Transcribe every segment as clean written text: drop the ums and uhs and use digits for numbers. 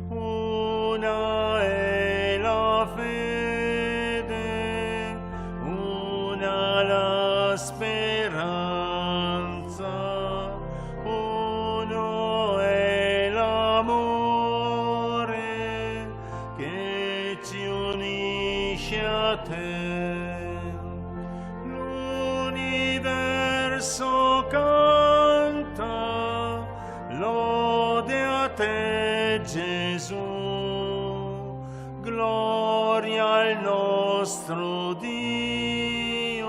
Una è la fede, una la speranza, uno è l'amore che ci unisce a te. L'universo canta lode a te, Gesù. Gloria al nostro Dio,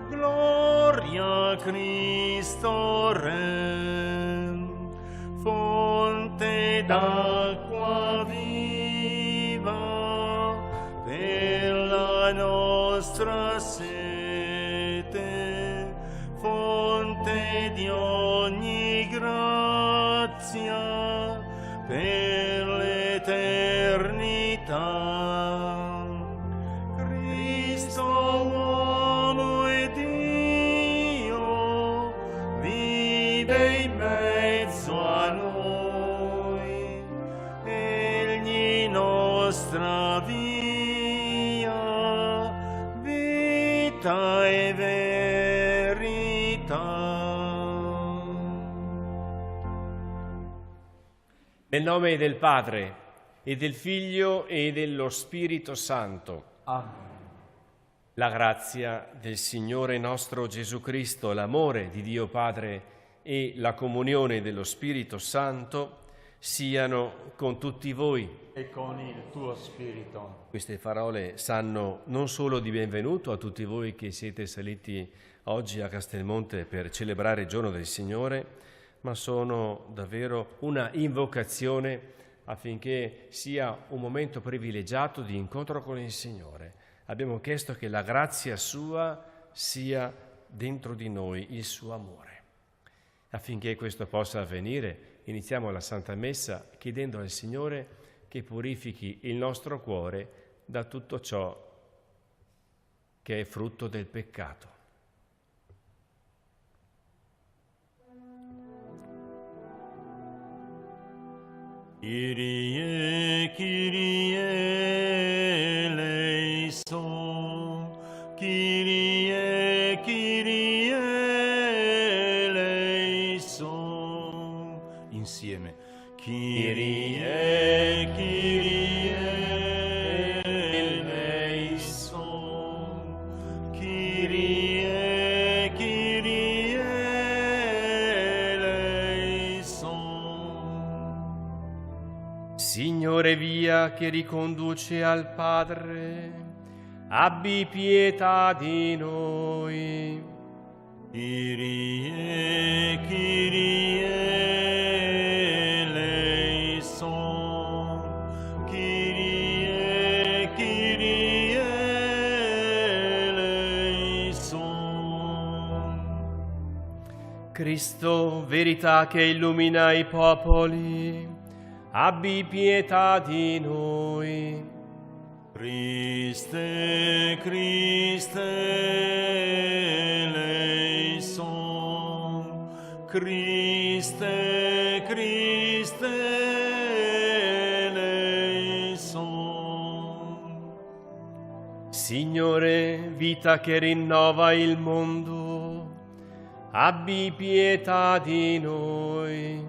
gloria a Cristo Re, fonte d'acqua viva per la nostra sete, fonte di ogni grazia per l'eternità. Cristo uomo e Dio vive in mezzo a noi, egli nostra via, vita e verità. Nel nome del Padre, e del Figlio, e dello Spirito Santo. Amen. La grazia del Signore nostro Gesù Cristo, l'amore di Dio Padre e la comunione dello Spirito Santo siano con tutti voi. E con il tuo spirito. Queste parole sanno non solo di benvenuto a tutti voi che siete saliti oggi a Castelmonte per celebrare il giorno del Signore, ma sono davvero una invocazione affinché sia un momento privilegiato di incontro con il Signore. Abbiamo chiesto che la grazia sua sia dentro di noi, il suo amore. Affinché questo possa avvenire, iniziamo la Santa Messa chiedendo al Signore che purifichi il nostro cuore da tutto ciò che è frutto del peccato. Kyrie, Kyrie eleison, Kyrie, Kyrie eleison. Insieme. Kyrie, Kyrie eleison, Kyrie, Kyrie eleison. Signore, via che riconduce al Padre, abbi pietà di noi. Kyrie, Kyrie eleison, Kyrie, Kyrie eleison. Cristo, verità che illumina i popoli, abbi pietà di noi. Christe, Christe eleison, Christe, Christe eleison. Signore, vita che rinnova il mondo, abbi pietà di noi.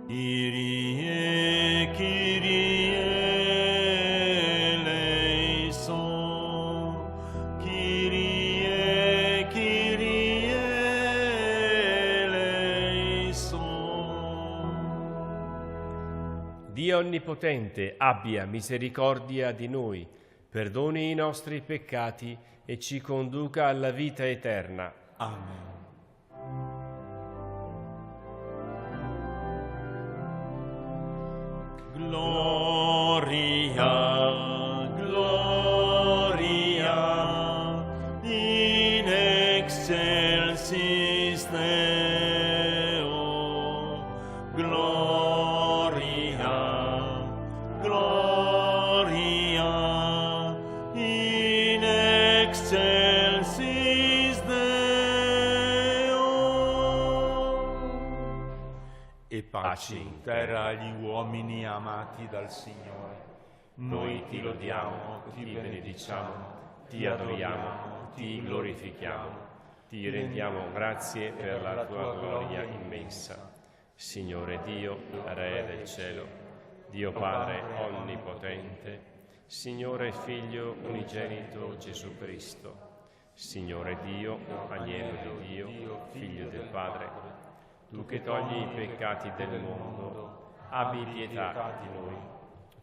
Kyrie, Kyrie eleison, Kyrie, Kyrie eleison. Dio Onnipotente abbia misericordia di noi, perdoni i nostri peccati e ci conduca alla vita eterna. Amen. Gloria, gloria, in excelsis Deo. Gloria, gloria, in excelsis Deo. e pace in terra agli uomini amati dal Signore. Noi ti lodiamo, ti benediciamo, ti adoriamo, ti glorifichiamo, ti rendiamo grazie per la tua gloria immensa. Signore Dio, Re del cielo, Dio Padre onnipotente, Signore Figlio unigenito Gesù Cristo, Signore Dio, Agnello di Dio, Figlio del Padre, tu che togli i peccati del mondo, abbi pietà di noi.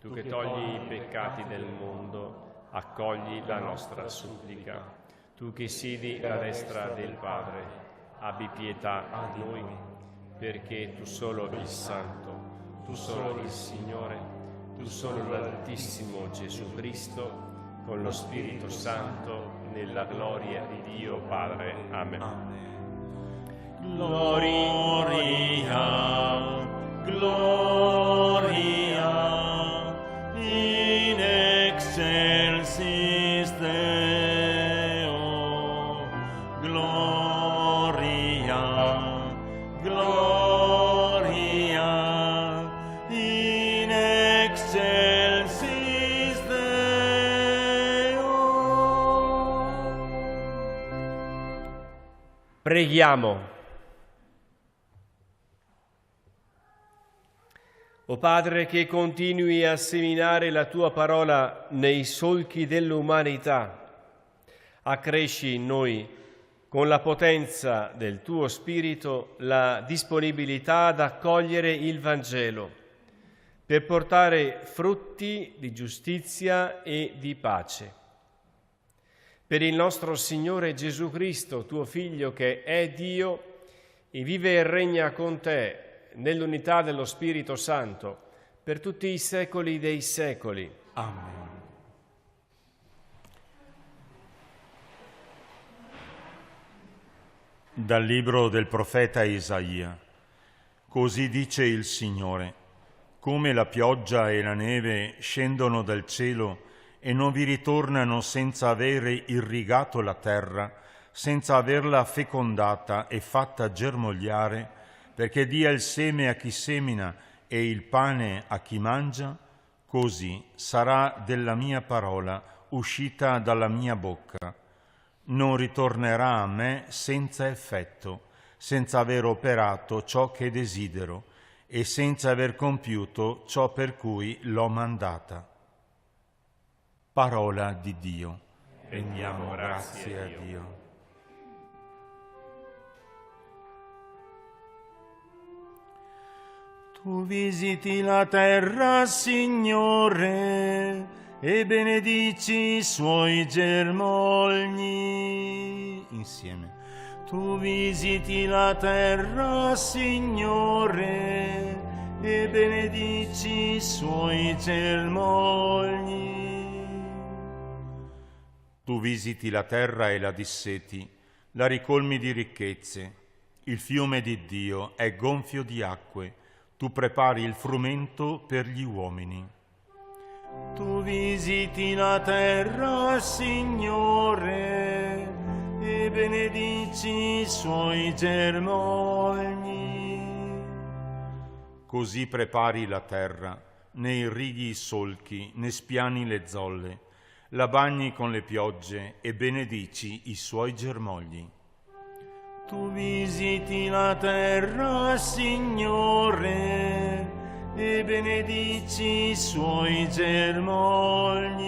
Tu che togli i peccati del mondo, accogli la nostra supplica. Tu che siedi alla destra del Padre, abbi pietà di noi, perché tu solo il Santo, tu solo il Signore, tu solo l'Altissimo Gesù Cristo, con lo Spirito Santo, nella gloria di Dio Padre. Amen. Gloria, gloria, in excelsis Deo. Gloria, gloria, in excelsis Deo. Preghiamo. O Padre, che continui a seminare la tua parola nei solchi dell'umanità, accresci in noi, con la potenza del tuo Spirito, la disponibilità ad accogliere il Vangelo, per portare frutti di giustizia e di pace. Per il nostro Signore Gesù Cristo, tuo Figlio, che è Dio e vive e regna con te, nell'unità dello Spirito Santo, per tutti i secoli dei secoli. Amen. Dal libro del profeta Isaia. Così dice il Signore: come la pioggia e la neve scendono dal cielo e non vi ritornano senza avere irrigato la terra, senza averla fecondata e fatta germogliare, perché dia il seme a chi semina e il pane a chi mangia, così sarà della mia parola uscita dalla mia bocca. Non ritornerà a me senza effetto, senza aver operato ciò che desidero e senza aver compiuto ciò per cui l'ho mandata. Parola di Dio. Rendiamo grazie a Dio. Tu visiti la terra, Signore, e benedici i suoi germogli. Insieme. Tu visiti la terra, Signore, e benedici i suoi germogli. Tu visiti la terra e la disseti, la ricolmi di ricchezze. Il fiume di Dio è gonfio di acque. Tu prepari il frumento per gli uomini. Tu visiti la terra, Signore, e benedici i suoi germogli. Così prepari la terra, ne irrighi i solchi, ne spiani le zolle, la bagni con le piogge e benedici i suoi germogli. Tu visiti la terra, Signore, e benedici i suoi germogli.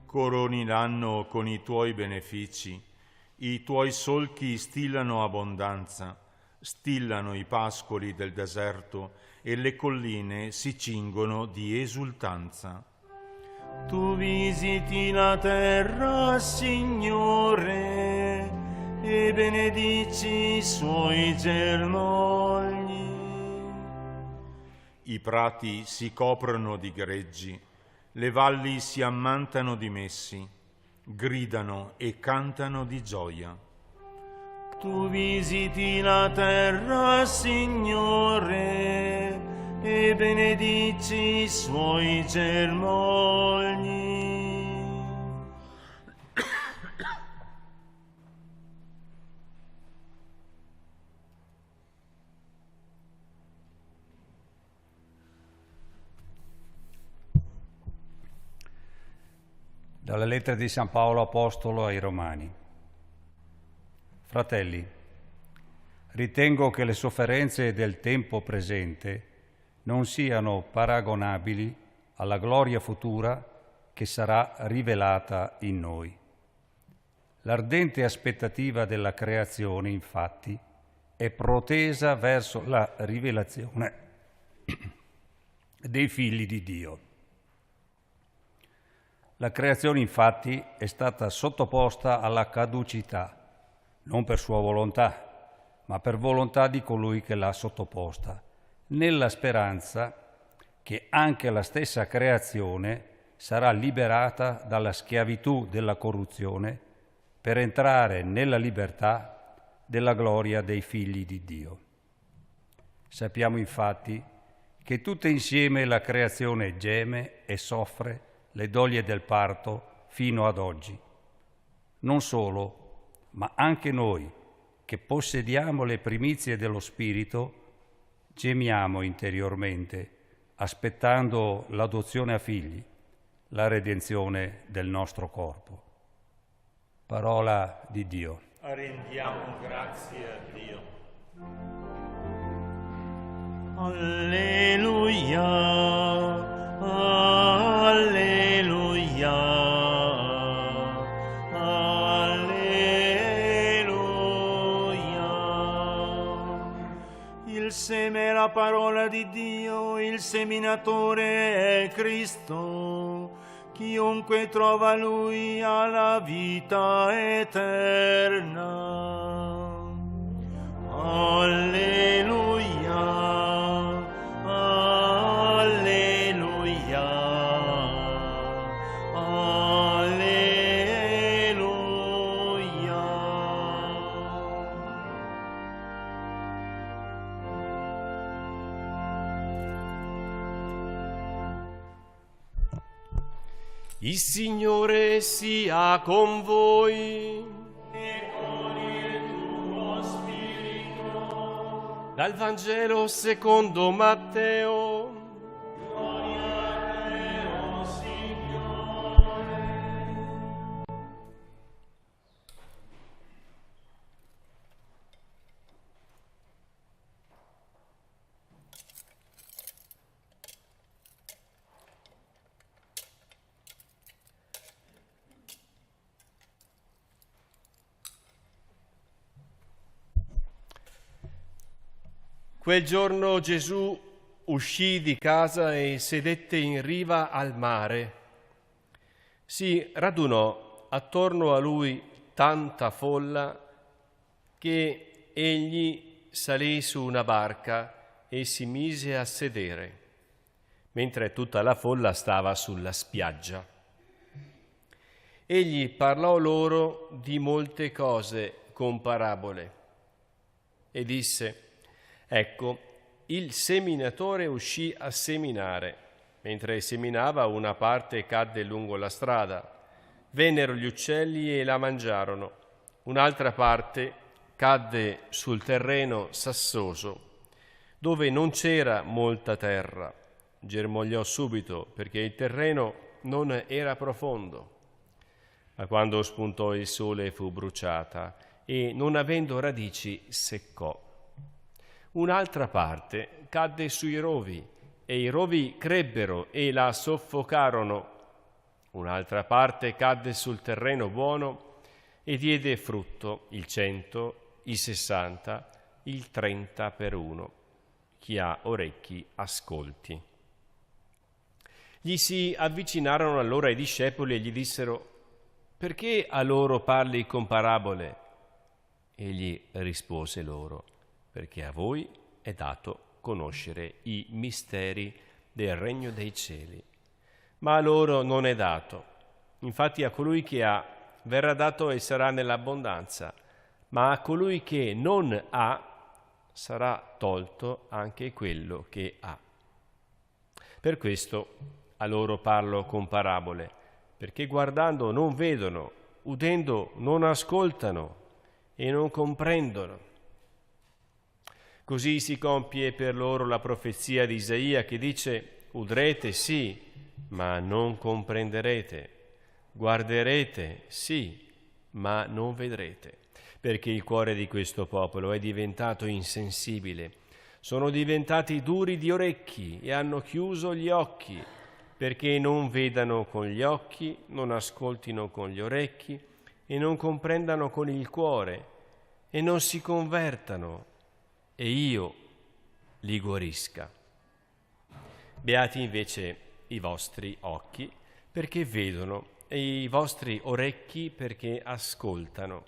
Coroni l'anno con i tuoi benefici, i tuoi solchi stillano abbondanza, stillano i pascoli del deserto e le colline si cingono di esultanza. Tu visiti la terra, Signore, e benedici i suoi germogli. I prati si coprono di greggi, le valli si ammantano di messi, gridano e cantano di gioia. Tu visiti la terra, Signore, e benedici i suoi germogli. Dalla lettera di San Paolo Apostolo ai Romani. Fratelli, ritengo che le sofferenze del tempo presente non siano paragonabili alla gloria futura che sarà rivelata in noi. L'ardente aspettativa della creazione, infatti, è protesa verso la rivelazione dei figli di Dio. La creazione, infatti, è stata sottoposta alla caducità, non per sua volontà, ma per volontà di colui che l'ha sottoposta, nella speranza che anche la stessa creazione sarà liberata dalla schiavitù della corruzione per entrare nella libertà della gloria dei figli di Dio. Sappiamo infatti che tutta insieme la creazione geme e soffre le doglie del parto fino ad oggi. Non solo, ma anche noi, che possediamo le primizie dello Spirito, gemiamo interiormente, aspettando l'adozione a figli, la redenzione del nostro corpo. Parola di Dio. Rendiamo grazie a Dio. Alleluia, alleluia, alleluia. Il seme è la parola di Dio, il seminatore è Cristo. Chiunque trova Lui ha la vita eterna. Alleluia, alleluia, alleluia. Il Signore sia con voi. E con il tuo spirito. Dal Vangelo secondo Matteo. Gloria a te, o Signore. Quel giorno Gesù uscì di casa e sedette in riva al mare. Si radunò attorno a lui tanta folla che egli salì su una barca e si mise a sedere, mentre tutta la folla stava sulla spiaggia. Egli parlò loro di molte cose con parabole e disse: Ecco, il seminatore uscì a seminare. Mentre seminava, una parte cadde lungo la strada. Vennero gli uccelli e la mangiarono. Un'altra parte cadde sul terreno sassoso, dove non c'era molta terra. Germogliò subito, perché il terreno non era profondo. Ma quando spuntò il sole fu bruciata e, non avendo radici, seccò. Un'altra parte cadde sui rovi e i rovi crebbero e la soffocarono. Un'altra parte cadde sul terreno buono e diede frutto, il 100, il 60, il 30 per uno. Chi ha orecchi ascolti. Gli si avvicinarono allora i discepoli e gli dissero: perché a loro parli con parabole? Egli rispose loro: perché a voi è dato conoscere i misteri del regno dei cieli, ma a loro non è dato. Infatti a colui che ha verrà dato e sarà nell'abbondanza, ma a colui che non ha sarà tolto anche quello che ha. Per questo a loro parlo con parabole, perché guardando non vedono, udendo non ascoltano e non comprendono. Così si compie per loro la profezia di Isaia che dice: udrete sì, ma non comprenderete, guarderete, sì, ma non vedrete, perché il cuore di questo popolo è diventato insensibile. Sono diventati duri di orecchi e hanno chiuso gli occhi, perché non vedano con gli occhi, non ascoltino con gli orecchi e non comprendano con il cuore e non si convertano e io li guarisca. Beati invece i vostri occhi perché vedono e i vostri orecchi perché ascoltano.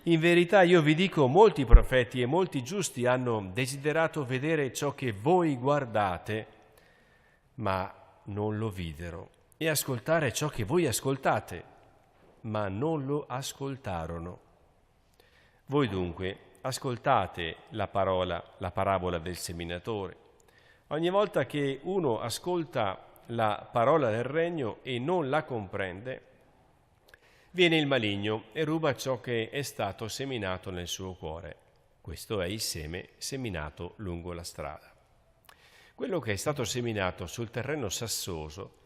In verità io vi dico, molti profeti e molti giusti hanno desiderato vedere ciò che voi guardate, ma non lo videro, e ascoltare ciò che voi ascoltate, ma non lo ascoltarono. Voi dunque ascoltate la parabola del seminatore. Ogni volta che uno ascolta la parola del regno e non la comprende, viene il maligno e ruba ciò che è stato seminato nel suo cuore. Questo è il seme seminato lungo la strada. Quello che è stato seminato sul terreno sassoso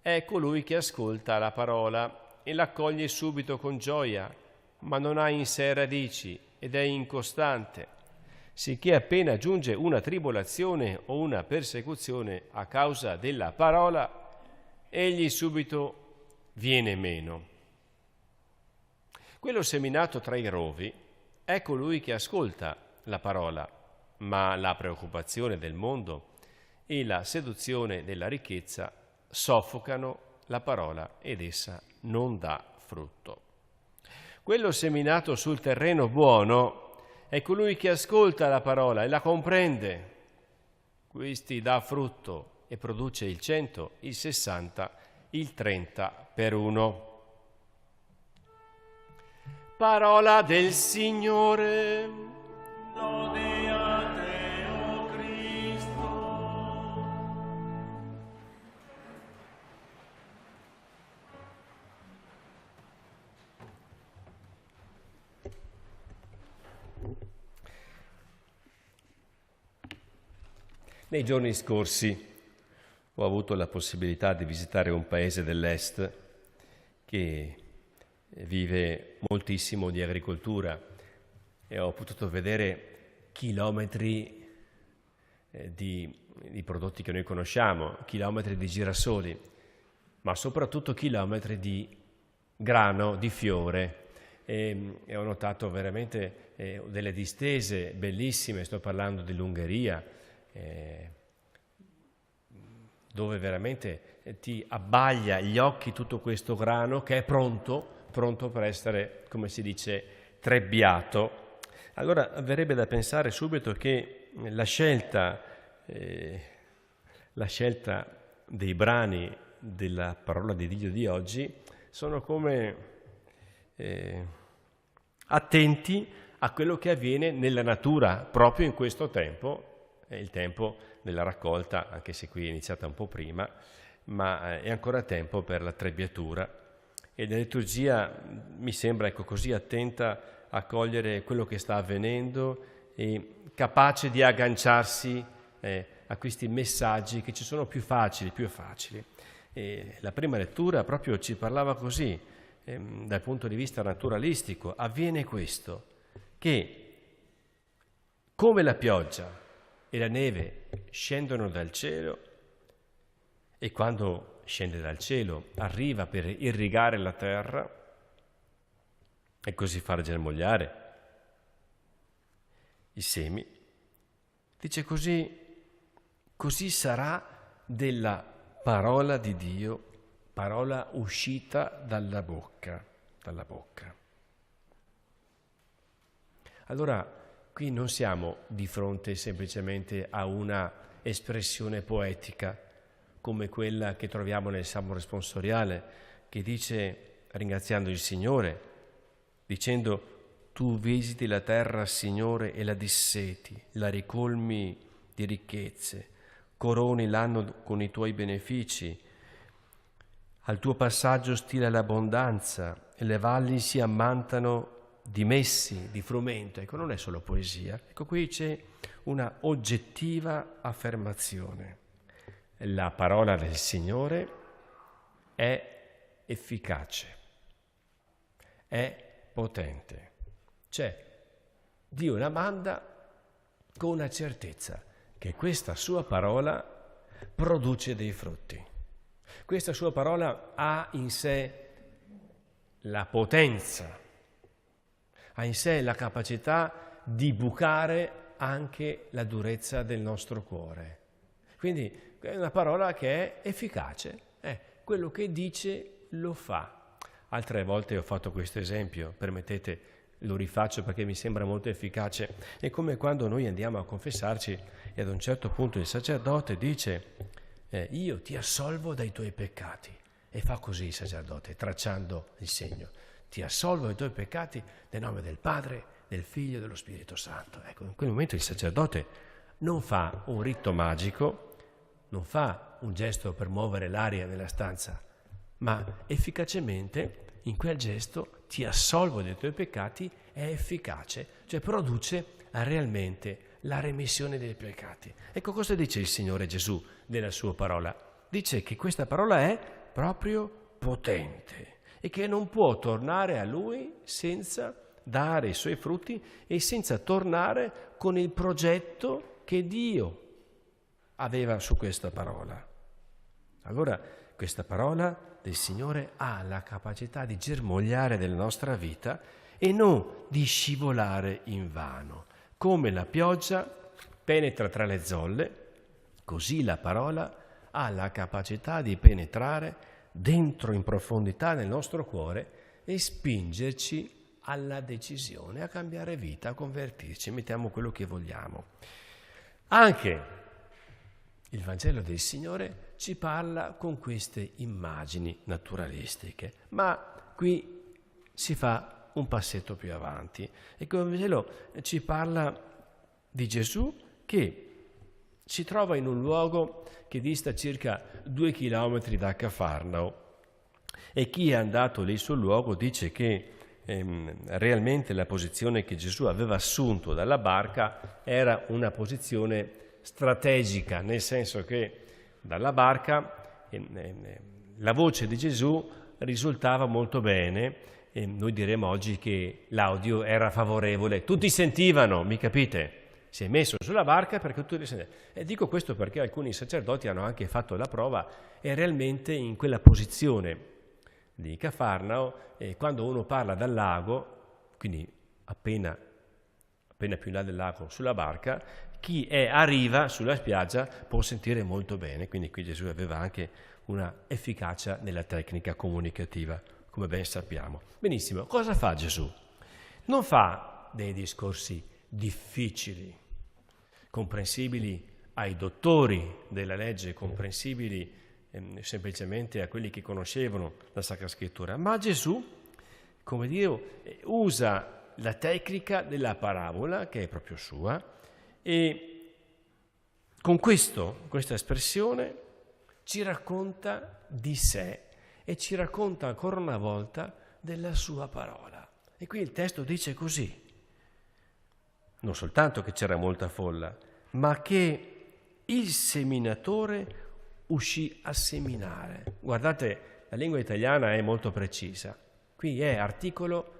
è colui che ascolta la parola e l'accoglie subito con gioia, ma non ha in sé radici ed è incostante, sicché appena giunge una tribolazione o una persecuzione a causa della parola, egli subito viene meno. Quello seminato tra i rovi è colui che ascolta la parola, ma la preoccupazione del mondo e la seduzione della ricchezza soffocano la parola ed essa non dà frutto. Quello seminato sul terreno buono è colui che ascolta la parola e la comprende. Questi dà frutto e produce il 100, il 60, il 30 per uno. Parola del Signore. Lode a te, o Cristo. Nei giorni scorsi ho avuto la possibilità di visitare un paese dell'Est che vive moltissimo di agricoltura e ho potuto vedere chilometri di prodotti che noi conosciamo, chilometri di girasoli, ma soprattutto chilometri di grano, di fiore. E ho notato veramente delle distese bellissime, sto parlando dell'Ungheria, dove veramente ti abbaglia gli occhi tutto questo grano che è pronto per essere, come si dice, trebbiato. Allora verrebbe da pensare subito che la scelta dei brani della parola di Dio di oggi sono come attenti a quello che avviene nella natura proprio in questo tempo. È il tempo della raccolta, anche se qui è iniziata un po' prima, ma è ancora tempo per la trebbiatura. E la liturgia mi sembra così attenta a cogliere quello che sta avvenendo e capace di agganciarsi a questi messaggi che ci sono più facili. E la prima lettura proprio ci parlava così, dal punto di vista naturalistico. Avviene questo, che come la pioggia e la neve scendono dal cielo e quando scende dal cielo arriva per irrigare la terra e così far germogliare i semi, dice così sarà della parola di Dio, parola uscita dalla bocca. Allora, qui non siamo di fronte semplicemente a una espressione poetica come quella che troviamo nel Salmo responsoriale, che dice, ringraziando il Signore, dicendo: tu visiti la terra, Signore, e la disseti, la ricolmi di ricchezze, coroni l'anno con i tuoi benefici, al tuo passaggio stila l'abbondanza e le valli si ammantano di messi, di frumento. Ecco, non è solo poesia. Ecco, qui c'è una oggettiva affermazione. La parola del Signore è efficace, è potente. Cioè, Dio la manda con una certezza che questa sua parola produce dei frutti. Questa sua parola ha in sé la potenza, ha in sé la capacità di bucare anche la durezza del nostro cuore. Quindi è una parola che è efficace, quello che dice lo fa. Altre volte ho fatto questo esempio, permettete, lo rifaccio perché mi sembra molto efficace. È come quando noi andiamo a confessarci e ad un certo punto il sacerdote dice io ti assolvo dai tuoi peccati. E fa così il sacerdote, tracciando il segno. Ti assolvo dai tuoi peccati nel nome del Padre, del Figlio e dello Spirito Santo. Ecco, in quel momento il sacerdote non fa un rito magico, non fa un gesto per muovere l'aria nella stanza, ma efficacemente in quel gesto ti assolvo dei tuoi peccati è efficace, cioè produce realmente la remissione dei peccati. Ecco cosa dice il Signore Gesù nella sua parola. Dice che questa parola è proprio potente e che non può tornare a Lui senza dare i suoi frutti e senza tornare con il progetto che Dio aveva su questa parola. Allora, questa parola del Signore ha la capacità di germogliare nella nostra vita e non di scivolare in vano. Come la pioggia penetra tra le zolle, così la parola ha la capacità di penetrare dentro in profondità nel nostro cuore e spingerci alla decisione, a cambiare vita, a convertirci, mettiamo quello che vogliamo. Anche il Vangelo del Signore ci parla con queste immagini naturalistiche, ma qui si fa un passetto più avanti. E il Vangelo ci parla di Gesù che si trova in un luogo che dista circa 2 chilometri da Cafarnao e chi è andato lì sul luogo dice che realmente la posizione che Gesù aveva assunto dalla barca era una posizione strategica, nel senso che dalla barca la voce di Gesù risultava molto bene e noi diremo oggi che l'audio era favorevole, tutti sentivano, mi capite? Si è messo sulla barca perché tutti sentivano. E dico questo perché alcuni sacerdoti hanno anche fatto la prova e realmente in quella posizione di Cafarnao, quando uno parla dal lago, quindi appena più in là del lago sulla barca, chi è a riva sulla spiaggia può sentire molto bene, quindi qui Gesù aveva anche una efficacia nella tecnica comunicativa, come ben sappiamo. Benissimo, cosa fa Gesù? Non fa dei discorsi difficili, comprensibili ai dottori della legge, comprensibili semplicemente a quelli che conoscevano la Sacra Scrittura, ma Gesù, come Dio, usa la tecnica della parabola, che è proprio sua, e con questa espressione ci racconta di sé e ci racconta ancora una volta della sua parola. E qui il testo dice così, non soltanto che c'era molta folla, ma che il seminatore uscì a seminare. Guardate, la lingua italiana è molto precisa. Qui è articolo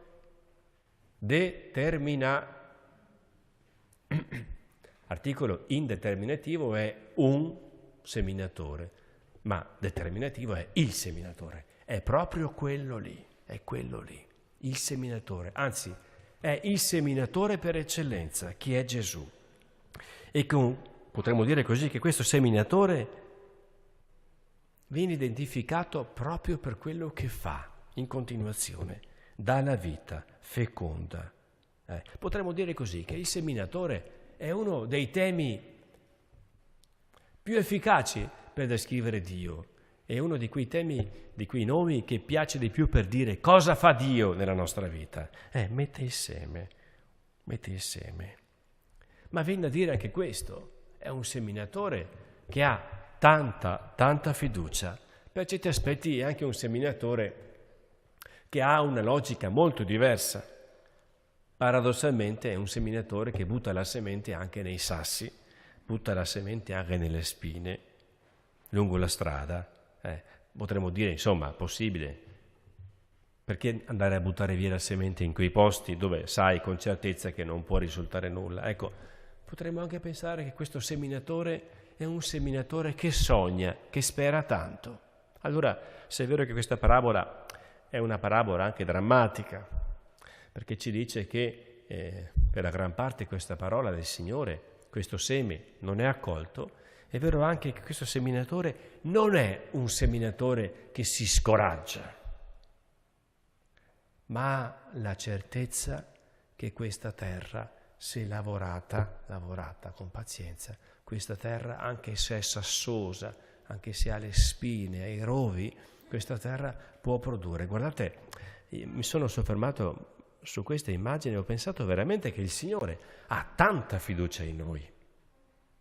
articolo indeterminativo è un seminatore, ma determinativo è il seminatore. È proprio quello lì, il seminatore. Anzi, è il seminatore per eccellenza, chi è Gesù. E potremmo dire così che questo seminatore viene identificato proprio per quello che fa in continuazione, dà la vita, feconda. Potremmo dire così che il seminatore è uno dei temi più efficaci per descrivere Dio, è uno di quei temi, di quei nomi che piace di più per dire cosa fa Dio nella nostra vita. Mette il seme. Ma viene da dire anche questo, è un seminatore che ha tanta fiducia. Per certi aspetti è anche un seminatore che ha una logica molto diversa. Paradossalmente è un seminatore che butta la semente anche nei sassi, butta la semente anche nelle spine, lungo la strada. Potremmo dire, insomma, possibile Perché andare a buttare via la semente in quei posti dove sai con certezza che non può risultare nulla? Ecco, potremmo anche pensare che questo seminatore è un seminatore che sogna, che spera tanto. Allora, se è vero che questa parabola è una parabola anche drammatica, perché ci dice che per la gran parte questa parola del Signore, questo seme non è accolto, è vero anche che questo seminatore non è un seminatore che si scoraggia, ma ha la certezza che questa terra, se lavorata con pazienza, questa terra, anche se è sassosa, anche se ha le spine, ha i rovi, questa terra può produrre. Guardate, mi sono soffermato su queste immagini e ho pensato veramente che il Signore ha tanta fiducia in noi.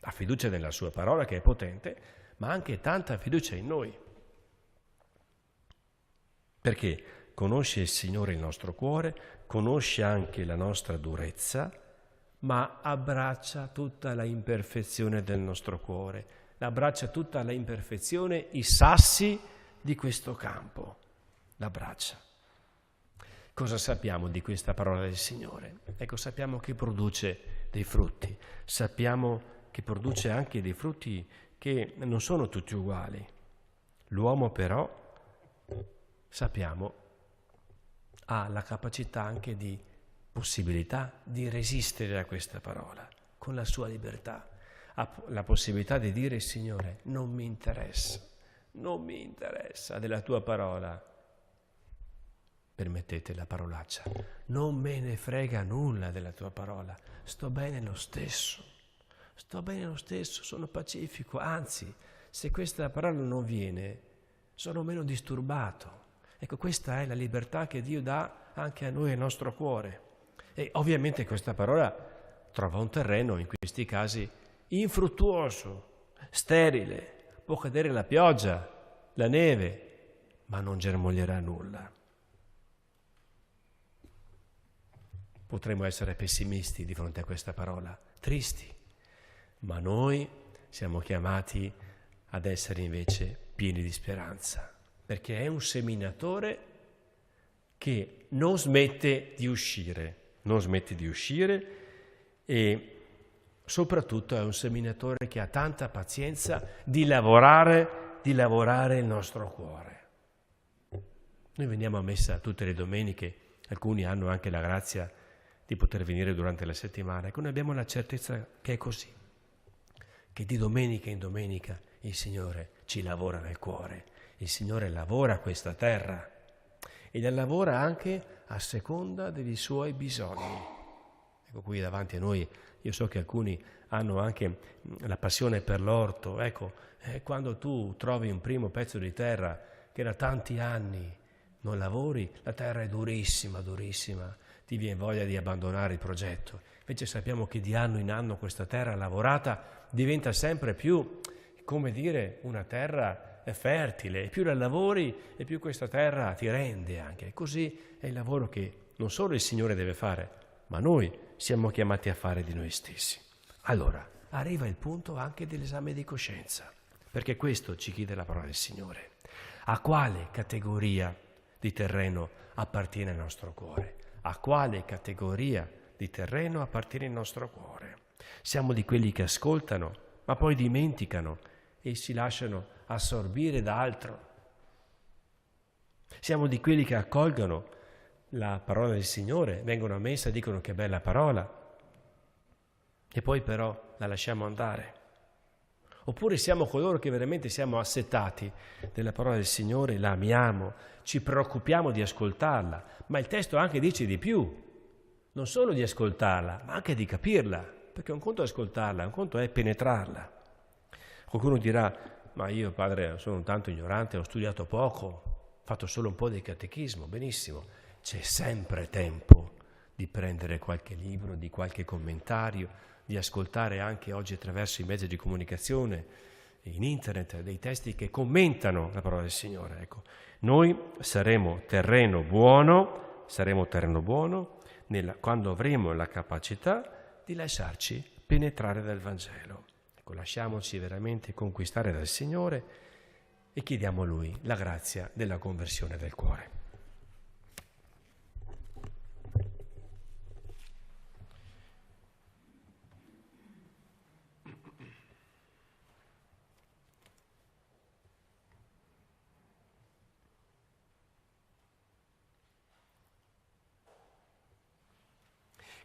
Ha fiducia nella sua parola che è potente, ma anche tanta fiducia in noi. Perché conosce il Signore il nostro cuore, conosce anche la nostra durezza, ma abbraccia tutta la imperfezione del nostro cuore, abbraccia tutta la imperfezione, i sassi di questo campo, l'abbraccia. Cosa sappiamo di questa parola del Signore? Ecco, sappiamo che produce dei frutti, sappiamo che produce anche dei frutti che non sono tutti uguali. L'uomo però, sappiamo, ha la capacità anche di possibilità di resistere a questa parola con la sua libertà. Ha la possibilità di dire: Signore, non mi interessa della tua parola. Permettete la parolaccia, non me ne frega nulla della tua parola, sto bene lo stesso, sono pacifico, anzi, se questa parola non viene, sono meno disturbato. Ecco, questa è la libertà che Dio dà anche a noi, al nostro cuore. E ovviamente questa parola trova un terreno, in questi casi, infruttuoso, sterile, può cadere la pioggia, la neve, ma non germoglierà nulla. Potremmo essere pessimisti di fronte a questa parola, tristi, ma noi siamo chiamati ad essere invece pieni di speranza, perché è un seminatore che non smette di uscire e soprattutto è un seminatore che ha tanta pazienza di lavorare il nostro cuore. Noi veniamo a messa tutte le domeniche, alcuni hanno anche la grazia di poter venire durante la settimana. Ecco, noi abbiamo la certezza che è così, che di domenica in domenica il Signore ci lavora nel cuore, il Signore lavora questa terra e la lavora anche a seconda dei suoi bisogni. Ecco, qui davanti a noi, io so che alcuni hanno anche la passione per l'orto. Ecco, quando tu trovi un primo pezzo di terra che da tanti anni non lavori, la terra è durissima, ti viene voglia di abbandonare il progetto. Invece sappiamo che di anno in anno questa terra lavorata diventa sempre più, come dire, una terra fertile, e più la lavori e più questa terra ti rende anche. Così è il lavoro che non solo il Signore deve fare, ma noi siamo chiamati a fare di noi stessi. Allora, arriva il punto anche dell'esame di coscienza, perché questo ci chiede la parola del Signore. A quale categoria di terreno appartiene il nostro cuore? A quale categoria di terreno appartiene il nostro cuore? Siamo di quelli che ascoltano, ma poi dimenticano e si lasciano assorbire da altro. Siamo di quelli che accolgono la parola del Signore, vengono a messa e dicono che bella parola, e poi però la lasciamo andare. Oppure siamo coloro che veramente siamo assetati della parola del Signore, la amiamo, ci preoccupiamo di ascoltarla, ma il testo anche dice di più, non solo di ascoltarla, ma anche di capirla, perché un conto è ascoltarla, un conto è penetrarla. Qualcuno dirà: ma io, padre, sono tanto ignorante, ho studiato poco, ho fatto solo un po' di catechismo. Benissimo, c'è sempre tempo di prendere qualche libro, di qualche commentario, di ascoltare anche oggi attraverso i mezzi di comunicazione, in internet, dei testi che commentano la parola del Signore. Ecco, noi saremo terreno buono quando avremo la capacità di lasciarci penetrare dal Vangelo. Ecco, lasciamoci veramente conquistare dal Signore e chiediamo a Lui la grazia della conversione del cuore.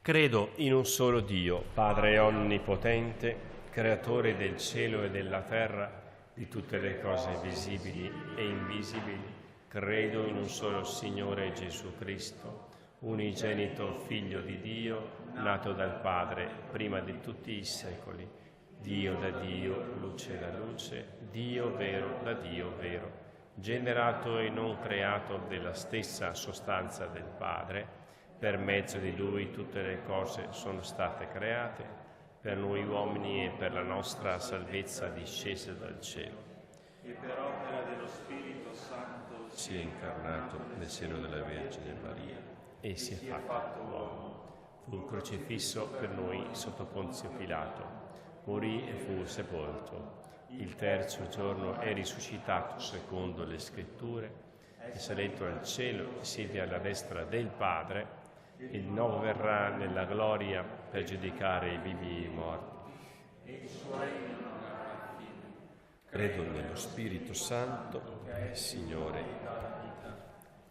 Credo in un solo Dio, Padre onnipotente, creatore del cielo e della terra, di tutte le cose visibili e invisibili. Credo in un solo Signore Gesù Cristo, unigenito Figlio di Dio, nato dal Padre prima di tutti i secoli, Dio da Dio, luce da luce, Dio vero da Dio vero, generato e non creato della stessa sostanza del Padre. Per mezzo di Lui tutte le cose sono state create, per noi uomini e per la nostra salvezza discese dal cielo. E per opera dello Spirito Santo Si è incarnato nel seno della Vergine Maria e si è fatto uomo. Fu crocifisso per noi sotto Ponzio Pilato, morì e fu sepolto. Il terzo giorno è risuscitato secondo le Scritture, è salito al cielo e siede alla destra del Padre, e di nuovo verrà nella gloria per giudicare i vivi e i morti. Credo nello Spirito Santo, che è Signore,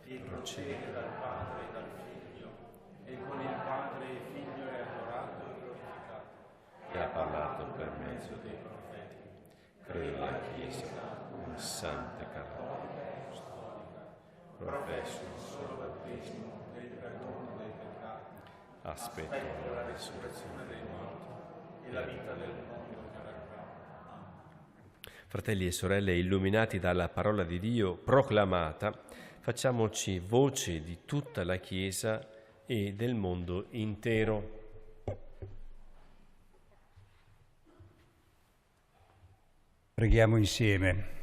e procede dal Padre e dal Figlio, e con il Padre e Figlio è adorato e glorificato. che ha parlato per mezzo dei profeti. Credo nella Chiesa, una santa e cattolica apostolica, professo un solo battesimo per il perdono dei peccati, aspetto la risurrezione dei morti e la vita del mondo verrà. Fratelli e sorelle, illuminati dalla parola di Dio proclamata, facciamoci voce di tutta la Chiesa e del mondo intero. Preghiamo insieme.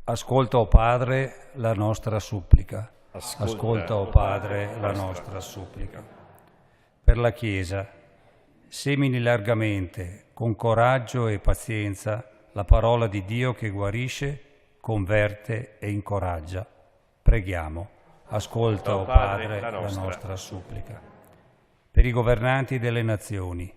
Ascolta, o Padre, la nostra supplica. Ascolta, o Padre, la nostra supplica. Per la Chiesa, semini largamente, con coraggio e pazienza, la parola di Dio che guarisce, converte e incoraggia. Preghiamo. Ascolta, o Padre, la nostra supplica. Per i governanti delle nazioni,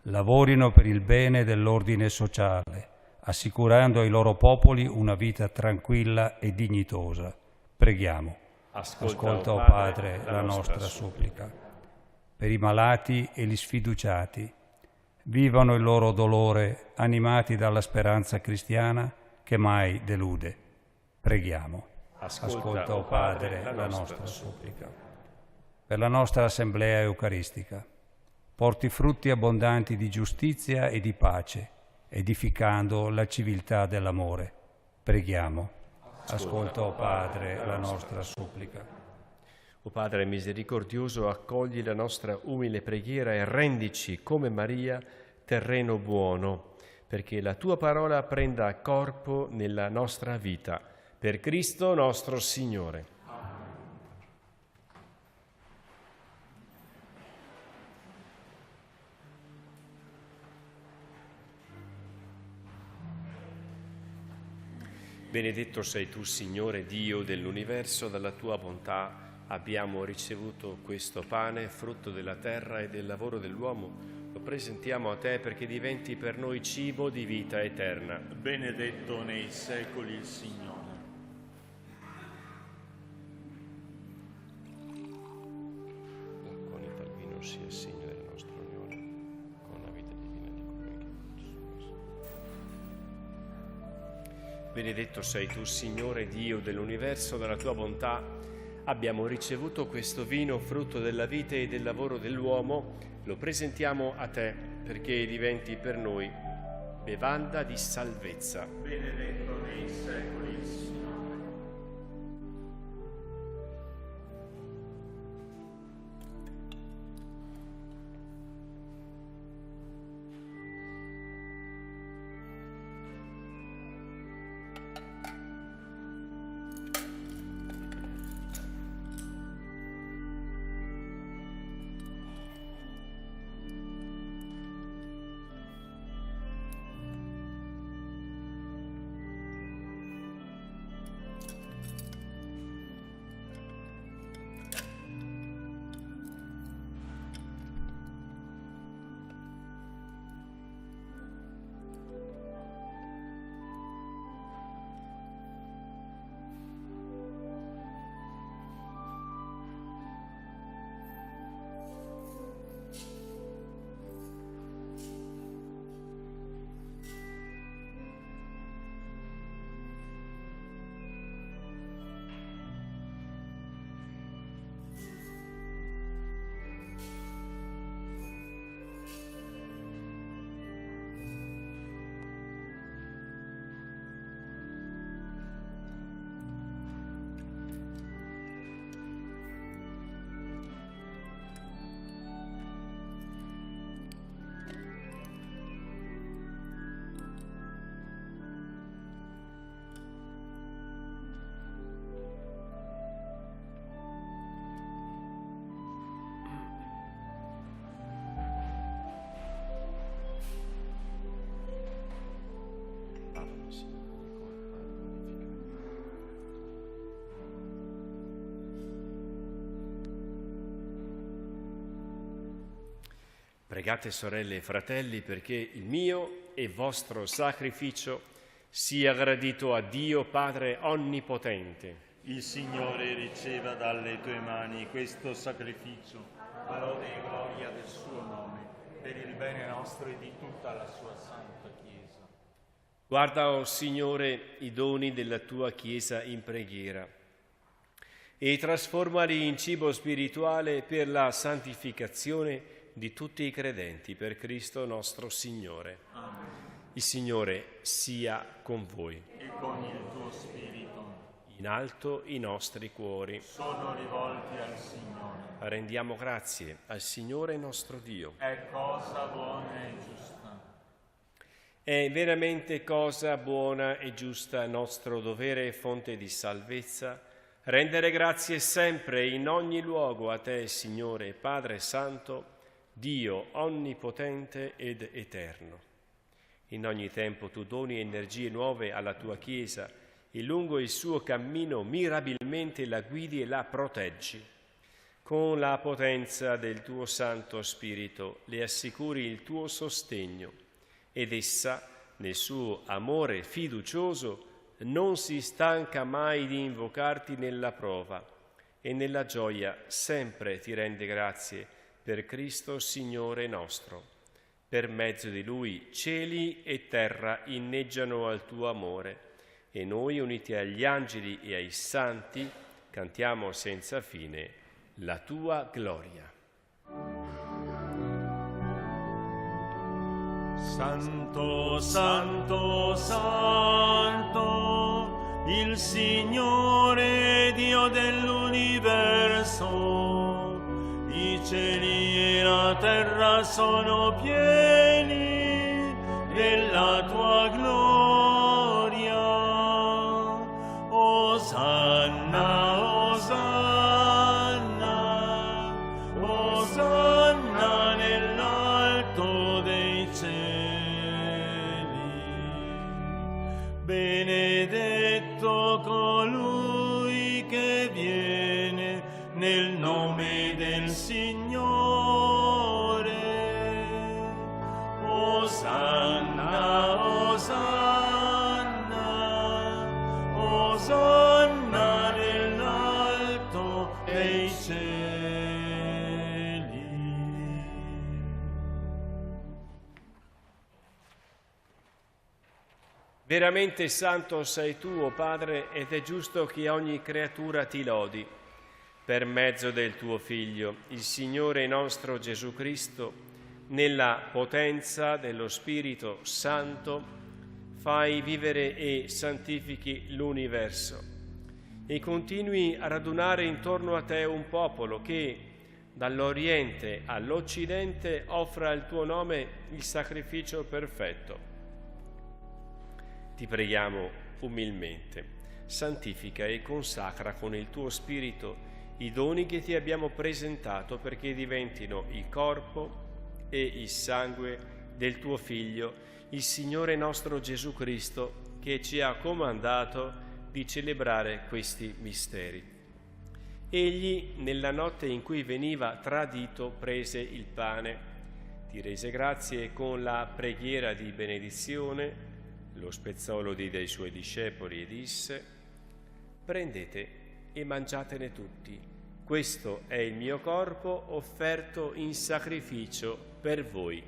lavorino per il bene dell'ordine sociale, assicurando ai loro popoli una vita tranquilla e dignitosa. Preghiamo. Ascolta, o Padre, la nostra supplica. Per i malati e gli sfiduciati, vivano il loro dolore animati dalla speranza cristiana che mai delude. Preghiamo. Ascolta, o Padre, la nostra supplica. Per la nostra Assemblea Eucaristica, porti frutti abbondanti di giustizia e di pace, edificando la civiltà dell'amore. Preghiamo. Ascolta, o Padre, la nostra supplica. O Padre misericordioso, accogli la nostra umile preghiera e rendici, come Maria, terreno buono, perché la tua parola prenda corpo nella nostra vita. Per Cristo nostro Signore. Benedetto sei tu, Signore Dio dell'universo, dalla tua bontà abbiamo ricevuto questo pane, frutto della terra e del lavoro dell'uomo. Lo presentiamo a te perché diventi per noi cibo di vita eterna. Benedetto nei secoli il Signore. Con il tal vino sia segno della nostra unione con la vita divina di colui che è. Benedetto sei tu, Signore Dio dell'universo, dalla tua bontà abbiamo ricevuto questo vino, frutto della vita e del lavoro dell'uomo. Lo presentiamo a te perché diventi per noi bevanda di salvezza. Benedetto nei secoli il Signore. Parlami, Signore. Pregate, sorelle e fratelli, perché il mio e vostro sacrificio sia gradito a Dio Padre Onnipotente. Il Signore riceva dalle tue mani questo sacrificio, a lode e gloria del suo nome, per il bene nostro e di tutta la sua santa Chiesa. Guarda, o Signore, i doni della tua Chiesa in preghiera e trasformali in cibo spirituale per la santificazione di tutti i credenti, per Cristo nostro Signore. Amen. Il Signore sia con voi. E con il tuo spirito. In alto i nostri cuori. Sono rivolti al Signore. Rendiamo grazie al Signore nostro Dio. È cosa buona e giusta. È veramente cosa buona e giusta, nostro dovere e fonte di salvezza, rendere grazie sempre in ogni luogo a te, Signore, Padre Santo, Dio onnipotente ed eterno. In ogni tempo tu doni energie nuove alla tua Chiesa e lungo il suo cammino mirabilmente la guidi e la proteggi. Con la potenza del tuo Santo Spirito le assicuri il tuo sostegno ed essa, nel suo amore fiducioso, non si stanca mai di invocarti nella prova e nella gioia sempre ti rende grazie per Cristo Signore nostro. Per mezzo di Lui cieli e terra inneggiano al tuo amore e noi, uniti agli angeli e ai santi, cantiamo senza fine la tua gloria. Santo, santo, santo, il Signore Dio dell'universo. I cieli e la terra sono pieni della tua gloria. Osanna, Osanna, Osanna nell'alto dei cieli. Benedetto colui che viene nel nome del Signore. Osanna, Osanna, Osanna nell'alto dei cieli. Veramente santo sei tu, o Padre, ed è giusto che ogni creatura ti lodi. Per mezzo del tuo Figlio, il Signore nostro Gesù Cristo, nella potenza dello Spirito Santo, fai vivere e santifichi l'universo e continui a radunare intorno a te un popolo che, dall'Oriente all'Occidente, offra al tuo nome il sacrificio perfetto. Ti preghiamo umilmente, santifica e consacra con il tuo Spirito i doni che ti abbiamo presentato perché diventino il corpo e il sangue del tuo Figlio, il Signore nostro Gesù Cristo, che ci ha comandato di celebrare questi misteri. Egli, nella notte in cui veniva tradito, prese il pane, ti rese grazie e con la preghiera di benedizione lo spezzò, lo diede ai suoi discepoli e disse: prendete e mangiatene tutti. Questo è il mio corpo offerto in sacrificio per voi.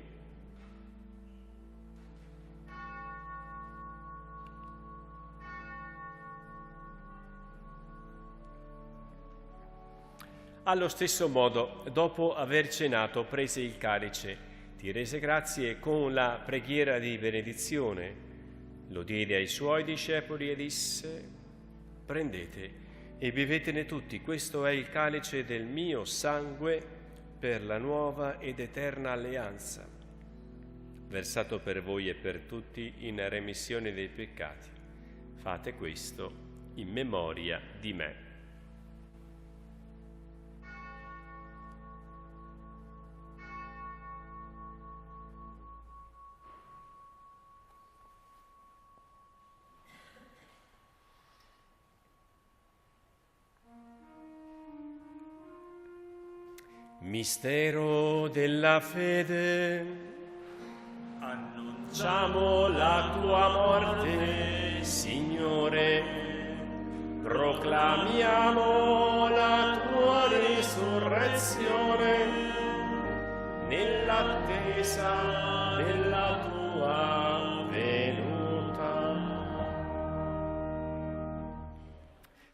Allo stesso modo, dopo aver cenato, prese il calice, ti rese grazie e con la preghiera di benedizione lo diede ai suoi discepoli e disse: prendete e bevetene tutti, questo è il calice del mio sangue per la nuova ed eterna alleanza, versato per voi e per tutti in remissione dei peccati. Fate questo in memoria di me. Mistero della fede. Annunciamo la tua morte, Signore. Proclamiamo la tua risurrezione nell'attesa della tua venuta.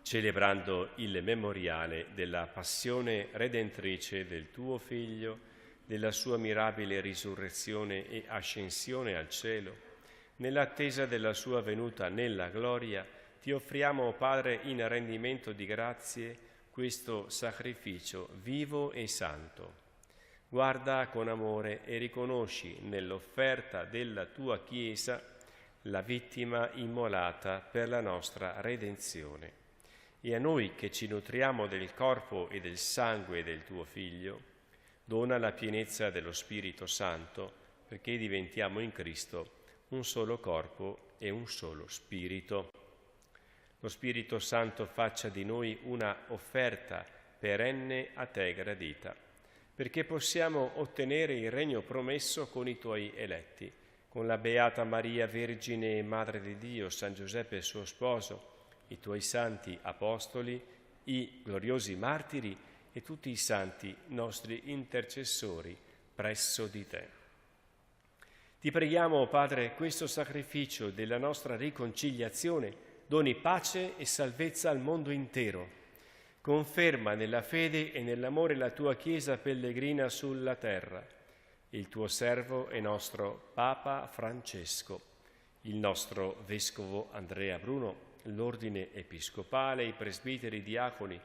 Celebrando il memoriale della passione redentrice del tuo Figlio, della sua mirabile risurrezione e ascensione al cielo, nell'attesa della sua venuta nella gloria, ti offriamo, Padre, in rendimento di grazie, questo sacrificio vivo e santo. Guarda con amore e riconosci nell'offerta della tua Chiesa la vittima immolata per la nostra redenzione. E a noi che ci nutriamo del corpo e del sangue del tuo Figlio, dona la pienezza dello Spirito Santo, perché diventiamo in Cristo un solo corpo e un solo Spirito. Lo Spirito Santo faccia di noi una offerta perenne a te gradita, perché possiamo ottenere il regno promesso con i tuoi eletti, con la Beata Maria Vergine e Madre di Dio, San Giuseppe suo sposo, i tuoi santi apostoli, i gloriosi martiri e tutti i santi nostri intercessori presso di te. Ti preghiamo, Padre, questo sacrificio della nostra riconciliazione doni pace e salvezza al mondo intero. Conferma nella fede e nell'amore la tua Chiesa pellegrina sulla terra, il tuo servo e nostro Papa Francesco, il nostro Vescovo Andrea Bruno, l'ordine episcopale, i presbiteri, i diaconi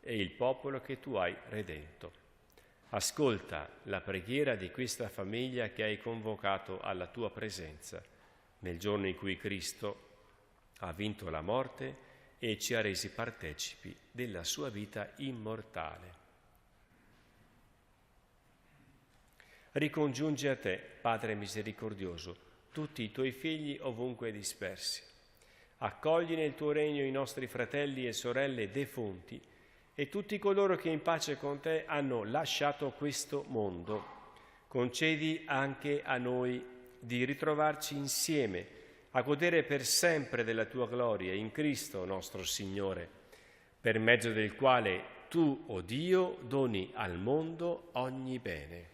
e il popolo che tu hai redento. Ascolta la preghiera di questa famiglia che hai convocato alla tua presenza nel giorno in cui Cristo ha vinto la morte e ci ha resi partecipi della sua vita immortale. Ricongiungi a te, Padre misericordioso, tutti i tuoi figli ovunque dispersi. Accogli nel tuo regno i nostri fratelli e sorelle defunti e tutti coloro che in pace con te hanno lasciato questo mondo. Concedi anche a noi di ritrovarci insieme a godere per sempre della tua gloria in Cristo nostro Signore, per mezzo del quale tu, o Dio, doni al mondo ogni bene.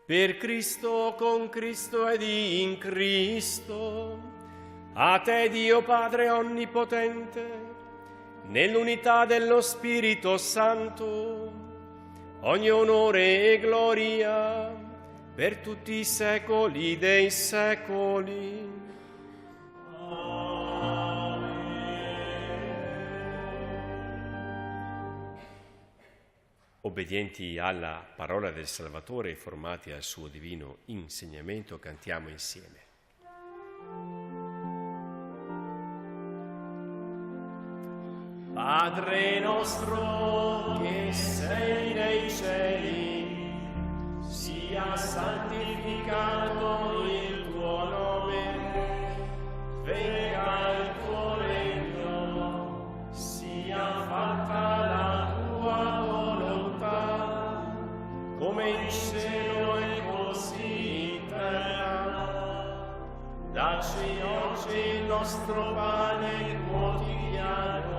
Per Cristo, con Cristo ed in Cristo, a te Dio Padre Onnipotente, nell'unità dello Spirito Santo, ogni onore e gloria per tutti i secoli dei secoli. Obbedienti alla parola del Salvatore e formati al suo divino insegnamento, cantiamo insieme. Padre nostro che sei nei cieli, sia santificato il tuo nome, venga il tuo regno, sia fatta la tua volontà, come in cielo e così in terra. Dacci oggi il nostro pane quotidiano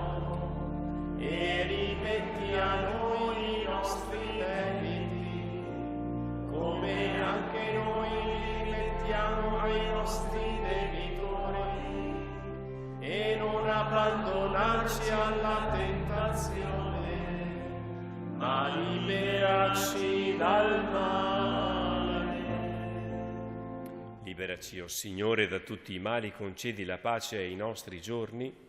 e rimetti a noi i nostri debiti, come anche noi rimettiamo ai nostri debitori, e non abbandonarci alla tentazione, ma liberaci dal male. Liberaci, o Signore, da tutti i mali, concedi la pace ai nostri giorni,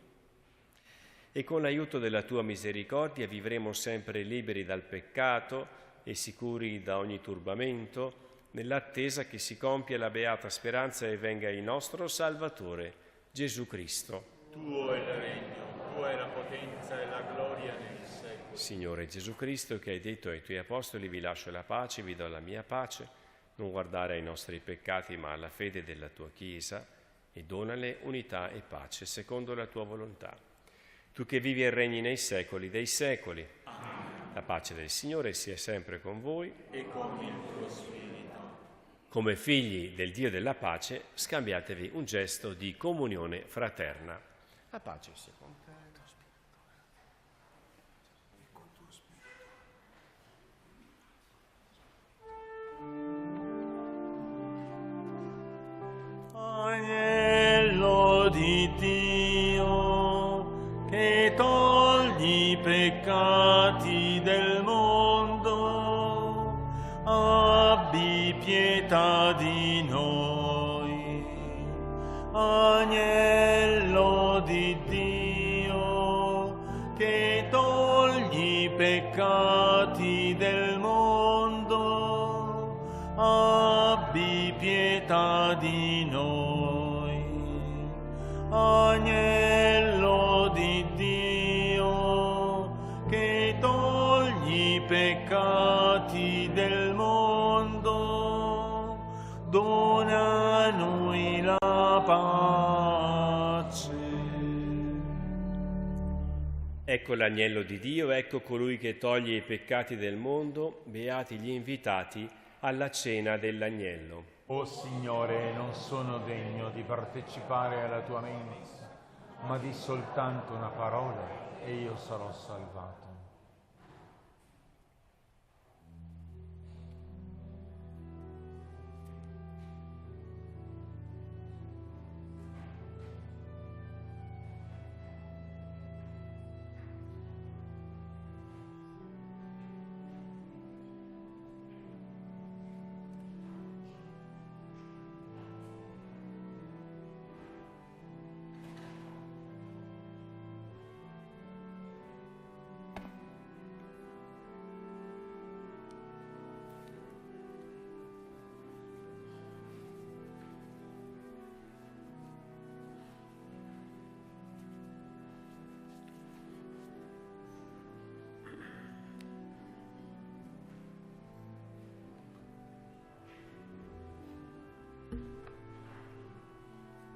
e con l'aiuto della tua misericordia vivremo sempre liberi dal peccato e sicuri da ogni turbamento, nell'attesa che si compia la beata speranza e venga il nostro Salvatore, Gesù Cristo. Tuo è il regno, tua è la potenza e la gloria nei secoli. Signore Gesù Cristo, che hai detto ai tuoi apostoli: vi lascio la pace, vi do la mia pace, non guardare ai nostri peccati ma alla fede della tua Chiesa, e donale unità e pace secondo la tua volontà. tu che vivi e regni nei secoli dei secoli. La pace del Signore sia sempre con voi e con il tuo spirito. Come figli del Dio della pace, scambiatevi un gesto di comunione fraterna. La pace sia con te. Agnello di Dio, che togli i peccati del mondo, abbi pietà di noi. Agnello di Dio, che togli i peccati del mondo, abbi pietà di noi. Agnello di Dio, che togli i peccati del mondo, dona a noi la pace. Ecco l'agnello di Dio, ecco colui che toglie i peccati del mondo, beati gli invitati alla cena dell'agnello. O Signore, non sono degno di partecipare alla tua mensa, ma di soltanto una parola e io sarò salvato.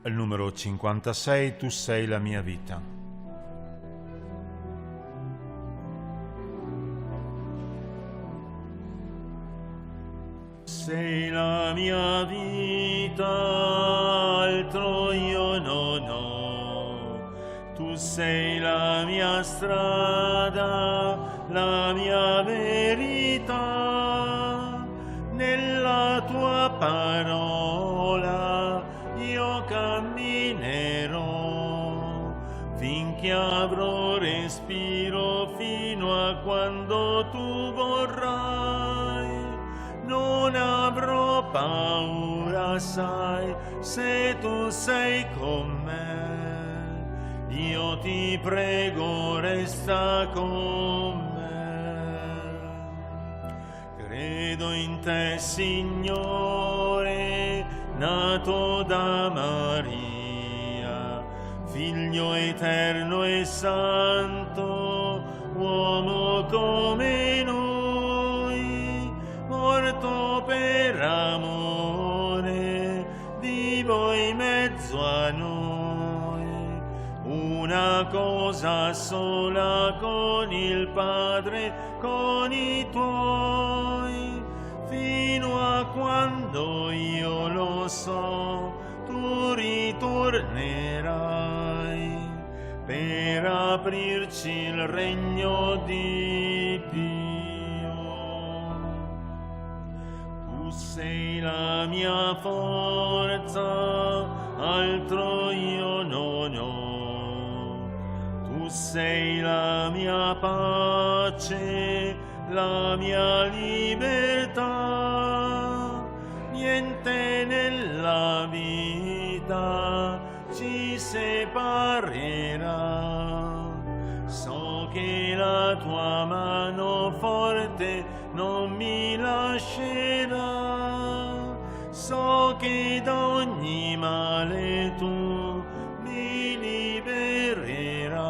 Al numero 56, tu sei la mia vita. Sei la mia vita, altro io non ho. Tu sei la mia strada, la mia verità. Nella tua parola io camminerò, finché avrò respiro, fino a quando tu vorrai. Non avrò paura, sai, se tu sei con me. Io ti prego, resta con me. Credo in te, Signore, nato da Maria, Figlio eterno e santo, uomo come noi, morto per amore, vivo in mezzo a noi. Una cosa sola con il Padre, con i tuoi, fino a quando io lo so, tu ritornerai per aprirci il regno di Dio. Tu sei la mia forza, altro io non ho. Tu sei la mia pace, la mia libertà. Niente nella vita ci separerà. So che la tua mano forte non mi lascerà. So che da ogni male tu mi libererai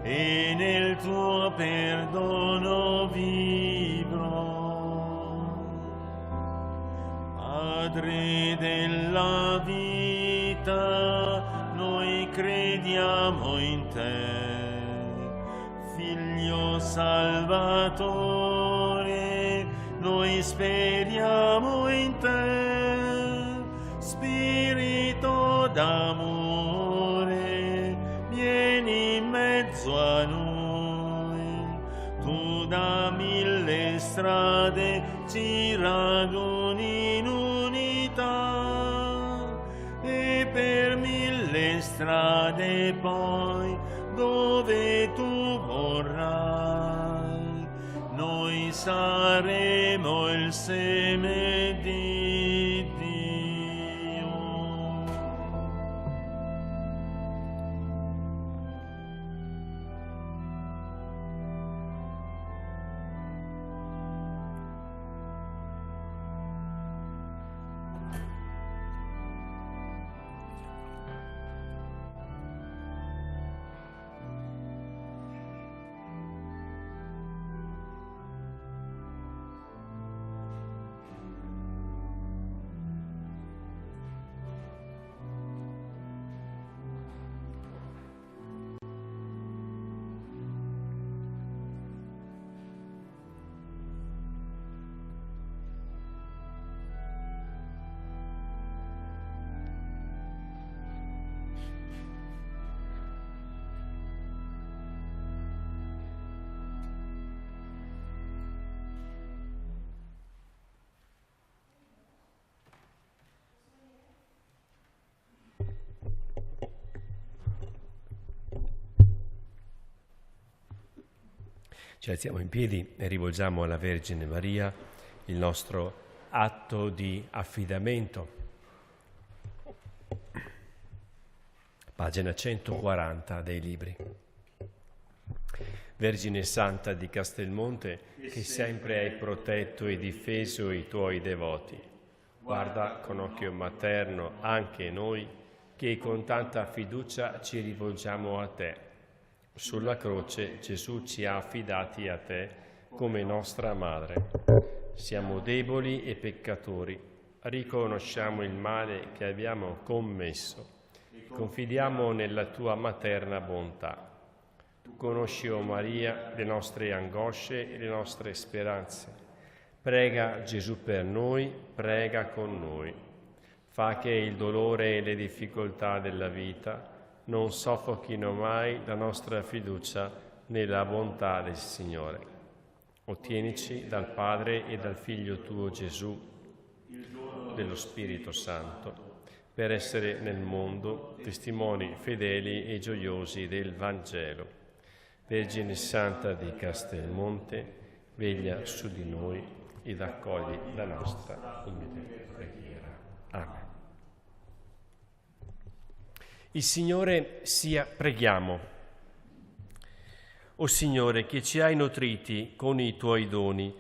e nel tuo perdono vivrò. Padre della vita, noi crediamo in te. Figlio Salvatore, noi speriamo in te. Spirito d'amore, vieni in mezzo a noi. Tu da mille strade ci raduni in unità, e per mille strade poi dove tu vorrai noi saremo il seme di Dio. Ci alziamo in piedi e rivolgiamo alla Vergine Maria il nostro atto di affidamento. Pagina 140 dei libri. Vergine Santa di Castelmonte, che sempre hai protetto e difeso i tuoi devoti, guarda con occhio materno anche noi, che con tanta fiducia ci rivolgiamo a te. Sulla croce Gesù ci ha affidati a te come nostra madre. Siamo deboli e peccatori, riconosciamo il male che abbiamo commesso, confidiamo nella tua materna bontà. Tu conosci, o Maria, le nostre angosce e le nostre speranze. Prega Gesù per noi, prega con noi. Fa che il dolore e le difficoltà della vita non soffochino mai la nostra fiducia nella bontà del Signore. Ottienici dal Padre e dal Figlio tuo Gesù, dello Spirito Santo, per essere nel mondo testimoni fedeli e gioiosi del Vangelo. Vergine Santa di Castelmonte, veglia su di noi ed accogli la nostra umile preghiera. Amen. Il Signore sia, preghiamo. O Signore, che ci hai nutriti con i tuoi doni,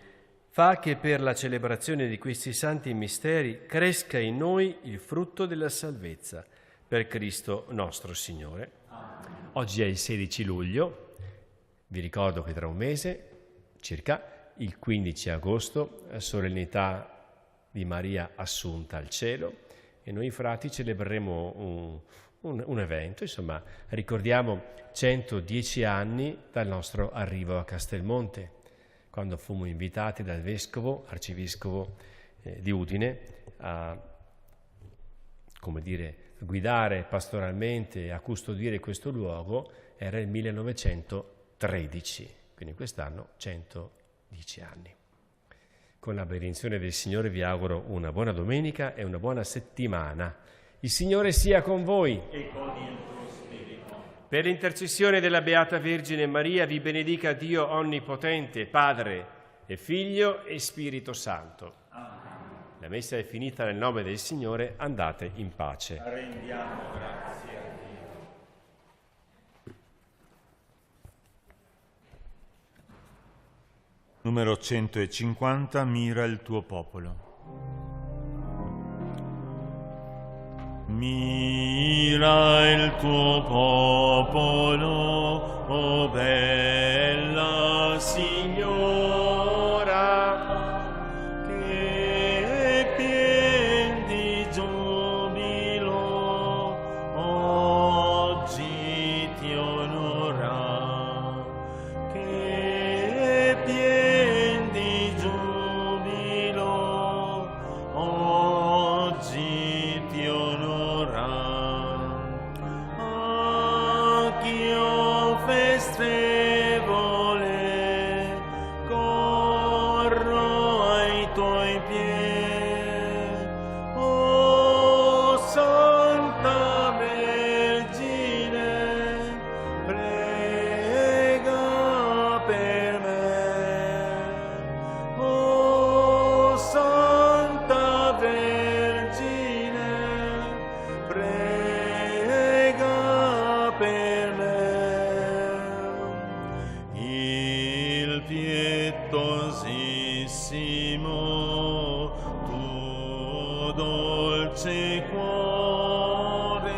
fa che per la celebrazione di questi santi misteri cresca in noi il frutto della salvezza. Per Cristo nostro Signore. Oggi è il 16 luglio, vi ricordo che tra un mese, circa il 15 agosto, solennità di Maria Assunta al cielo, e noi frati celebreremo un evento, insomma, ricordiamo 110 anni dal nostro arrivo a Castelmonte, quando fummo invitati dal vescovo, arcivescovo di Udine, a, guidare pastoralmente, a custodire questo luogo. Era il 1913, quindi quest'anno 110 anni. Con la benedizione del Signore vi auguro una buona domenica e una buona settimana. Il Signore sia con voi. E con il tuo spirito. Per l'intercessione della Beata Vergine Maria vi benedica Dio Onnipotente, Padre e Figlio e Spirito Santo. Amen. La messa è finita, nel nome del Signore, andate in pace. Rendiamo grazie a Dio. Numero 150, mira il tuo popolo. Mira il tuo popolo, o bella Signora, che è pien di giubilo, oggi ti onora. Anch'io festevole corro ai tuoi piedi, o Santa Vergine, prega per me. O Santa Vergine, prega per me. Il pietosissimo tuo dolce cuore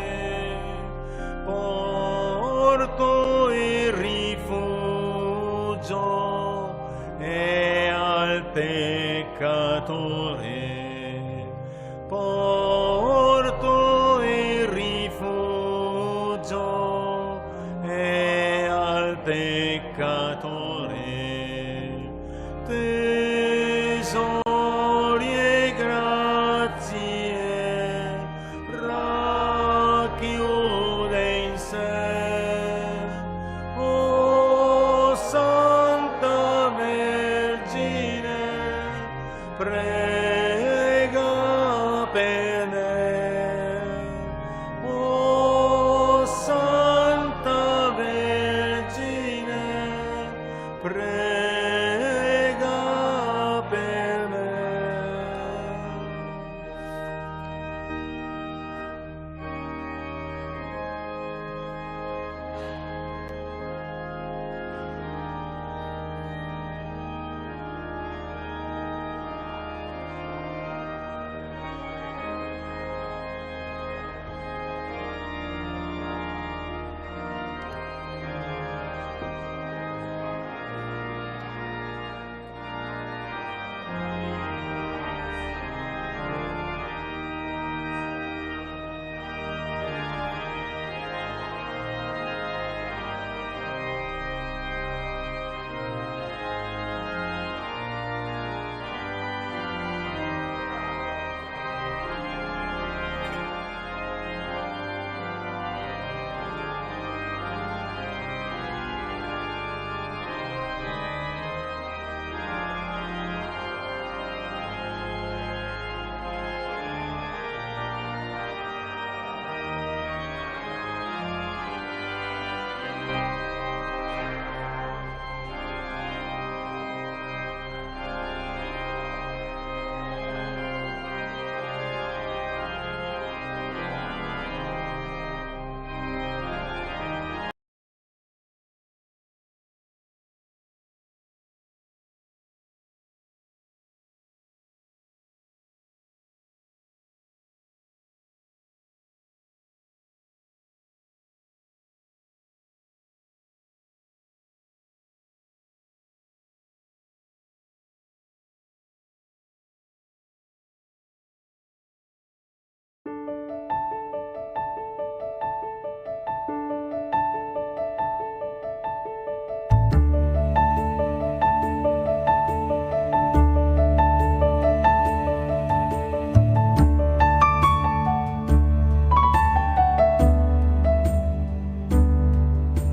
porto il rifugio e al peccatore